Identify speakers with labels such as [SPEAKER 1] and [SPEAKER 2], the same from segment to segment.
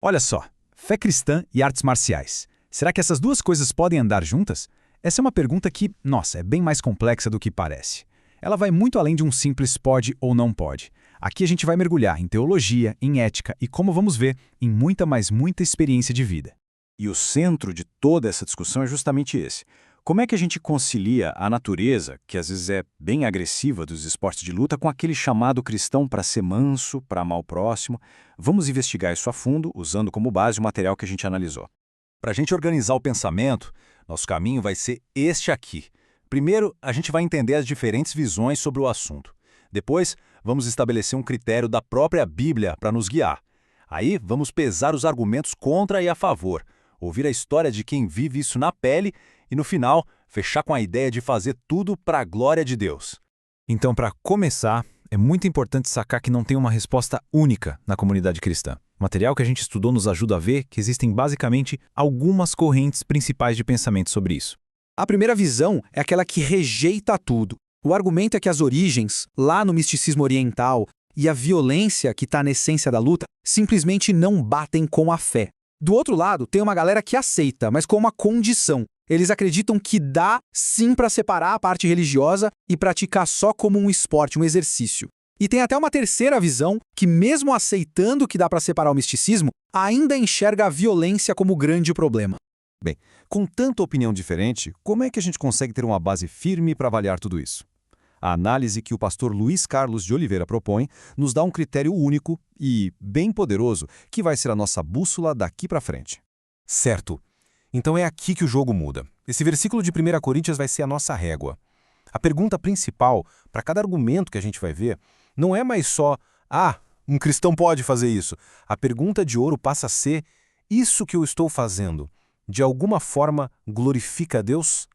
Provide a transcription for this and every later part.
[SPEAKER 1] Olha só, fé cristã e artes marciais. Será que essas duas coisas podem andar juntas? Essa é uma pergunta que, nossa, é bem mais complexa do que parece. Ela vai muito além de um simples pode ou não pode. Aqui a gente vai mergulhar em teologia, em ética e, como vamos ver, em muita experiência de vida.
[SPEAKER 2] E o centro de toda essa discussão é justamente esse. Como é que a gente concilia a natureza, que às vezes é bem agressiva dos esportes de luta, com aquele chamado cristão para ser manso, para amar o próximo? Vamos investigar isso a fundo, usando como base o material que a gente analisou.
[SPEAKER 3] Para a gente organizar o pensamento, nosso caminho vai ser este aqui. Primeiro, a gente vai entender as diferentes visões sobre o assunto. Depois, vamos estabelecer um critério da própria Bíblia para nos guiar. Aí, vamos pesar os argumentos contra e a favor, ouvir a história de quem vive isso na pele e, no final, fechar com a ideia de fazer tudo para a glória de Deus.
[SPEAKER 1] Então, para começar, é muito importante sacar que não tem uma resposta única na comunidade cristã. O material que a gente estudou nos ajuda a ver que existem basicamente algumas correntes principais de pensamento sobre isso.
[SPEAKER 4] A primeira visão é aquela que rejeita tudo. O argumento é que as origens, lá no misticismo oriental, e a violência que está na essência da luta, simplesmente não batem com a fé. Do outro lado, tem uma galera que aceita, mas com uma condição. Eles acreditam que dá sim para separar a parte religiosa e praticar só como um esporte, um exercício. E tem até uma terceira visão que, mesmo aceitando que dá para separar o misticismo, ainda enxerga a violência como grande problema.
[SPEAKER 3] Bem, com tanta opinião diferente, como é que a gente consegue ter uma base firme para avaliar tudo isso? A análise que o pastor Luiz Carlos de Oliveira propõe nos dá um critério único e bem poderoso que vai ser a nossa bússola daqui para frente. Certo. Então é aqui que o jogo muda. Esse versículo de 1 Coríntios vai ser a nossa régua. A pergunta principal, para cada argumento que a gente vai ver, não é mais só, um cristão pode fazer isso. A pergunta de ouro passa a ser, isso que eu estou fazendo, de alguma forma glorifica a Deus?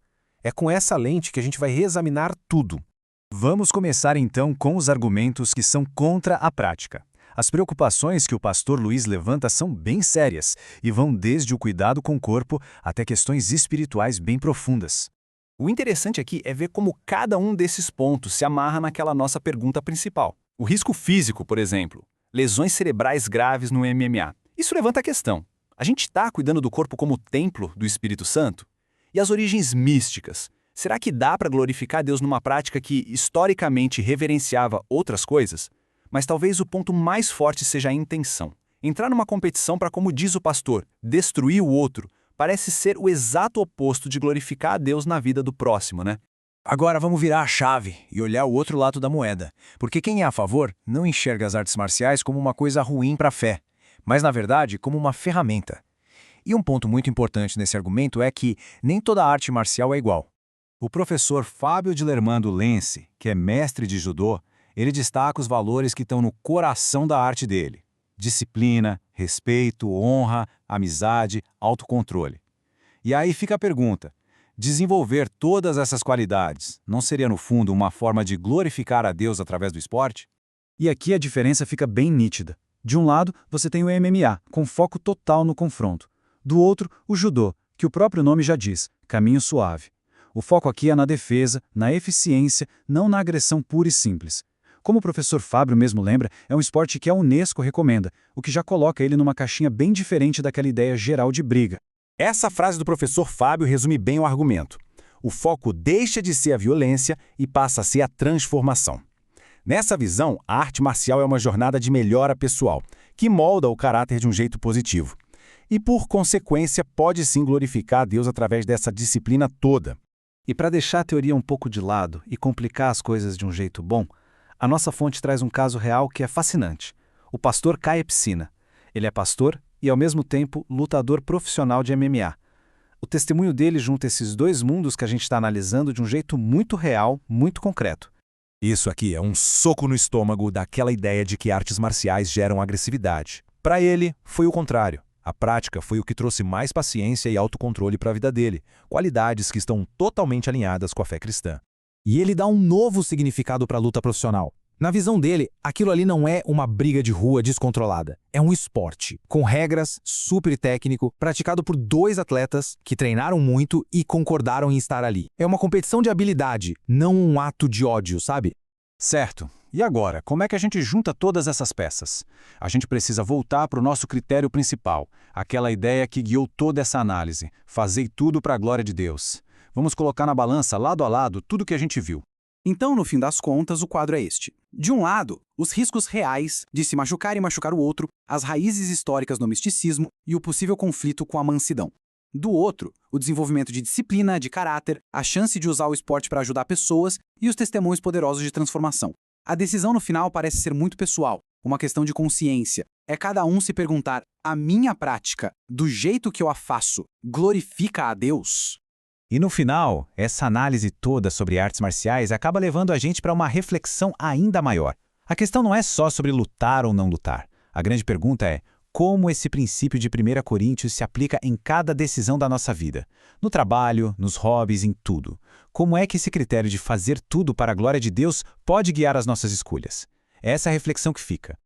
[SPEAKER 3] É com essa lente que a gente vai reexaminar tudo.
[SPEAKER 1] Vamos começar então com os argumentos que são contra a prática. As preocupações que o pastor Luiz levanta são bem sérias e vão desde o cuidado com o corpo até questões espirituais bem profundas.
[SPEAKER 5] O interessante aqui é ver como cada um desses pontos se amarra naquela nossa pergunta principal. O risco físico, por exemplo, lesões cerebrais graves no MMA. Isso levanta a questão. A gente está cuidando do corpo como templo do Espírito Santo? E as origens místicas? Será que dá para glorificar Deus numa prática que historicamente reverenciava outras coisas? Mas talvez o ponto mais forte seja a intenção. Entrar numa competição para, como diz o pastor, destruir o outro, parece ser o exato oposto de glorificar a Deus na vida do próximo, né?
[SPEAKER 1] Agora vamos virar a chave e olhar o outro lado da moeda. Porque quem é a favor não enxerga as artes marciais como uma coisa ruim para a fé, mas na verdade como uma ferramenta. E um ponto muito importante nesse argumento é que nem toda arte marcial é igual. O professor Fábio de Lermando Lense, que é mestre de judô, ele destaca os valores que estão no coração da arte dele. Disciplina, respeito, honra, amizade, autocontrole. E aí fica a pergunta, desenvolver todas essas qualidades não seria no fundo uma forma de glorificar a Deus através do esporte?
[SPEAKER 4] E aqui a diferença fica bem nítida. De um lado, você tem o MMA, com foco total no confronto. Do outro, o judô, que o próprio nome já diz, caminho suave. O foco aqui é na defesa, na eficiência, não na agressão pura e simples. Como o professor Fábio mesmo lembra, é um esporte que a Unesco recomenda, o que já coloca ele numa caixinha bem diferente daquela ideia geral de briga.
[SPEAKER 2] Essa frase do professor Fábio resume bem o argumento. O foco deixa de ser a violência e passa a ser a transformação. Nessa visão, a arte marcial é uma jornada de melhora pessoal, que molda o caráter de um jeito positivo. E, por consequência, pode sim glorificar a Deus através dessa disciplina toda.
[SPEAKER 6] E para deixar a teoria um pouco de lado e complicar as coisas de um jeito bom, a nossa fonte traz um caso real que é fascinante. O pastor Caio Piscina. Ele é pastor e, ao mesmo tempo, lutador profissional de MMA. O testemunho dele junta esses dois mundos que a gente está analisando de um jeito muito real, muito concreto.
[SPEAKER 3] Isso aqui é um soco no estômago daquela ideia de que artes marciais geram agressividade. Para ele, foi o contrário. A prática foi o que trouxe mais paciência e autocontrole para a vida dele, qualidades que estão totalmente alinhadas com a fé cristã.
[SPEAKER 1] E ele dá um novo significado para a luta profissional. Na visão dele, aquilo ali não é uma briga de rua descontrolada. É um esporte, com regras, super técnico, praticado por dois atletas que treinaram muito e concordaram em estar ali. É uma competição de habilidade, não um ato de ódio, sabe?
[SPEAKER 2] Certo. E agora, como é que a gente junta todas essas peças? A gente precisa voltar para o nosso critério principal, aquela ideia que guiou toda essa análise. Fazei tudo para a glória de Deus. Vamos colocar na balança, lado a lado, tudo que a gente viu.
[SPEAKER 4] Então, no fim das contas, o quadro é este. De um lado, os riscos reais de se machucar e machucar o outro, as raízes históricas do misticismo e o possível conflito com a mansidão. Do outro, o desenvolvimento de disciplina, de caráter, a chance de usar o esporte para ajudar pessoas e os testemunhos poderosos de transformação. A decisão no final parece ser muito pessoal, uma questão de consciência. É cada um se perguntar: a minha prática, do jeito que eu a faço, glorifica a Deus?
[SPEAKER 1] E no final, essa análise toda sobre artes marciais acaba levando a gente para uma reflexão ainda maior. A questão não é só sobre lutar ou não lutar. A grande pergunta é: como esse princípio de 1 Coríntios se aplica em cada decisão da nossa vida? No trabalho, nos hobbies, em tudo. Como é que esse critério de fazer tudo para a glória de Deus pode guiar as nossas escolhas? Essa é a reflexão que fica.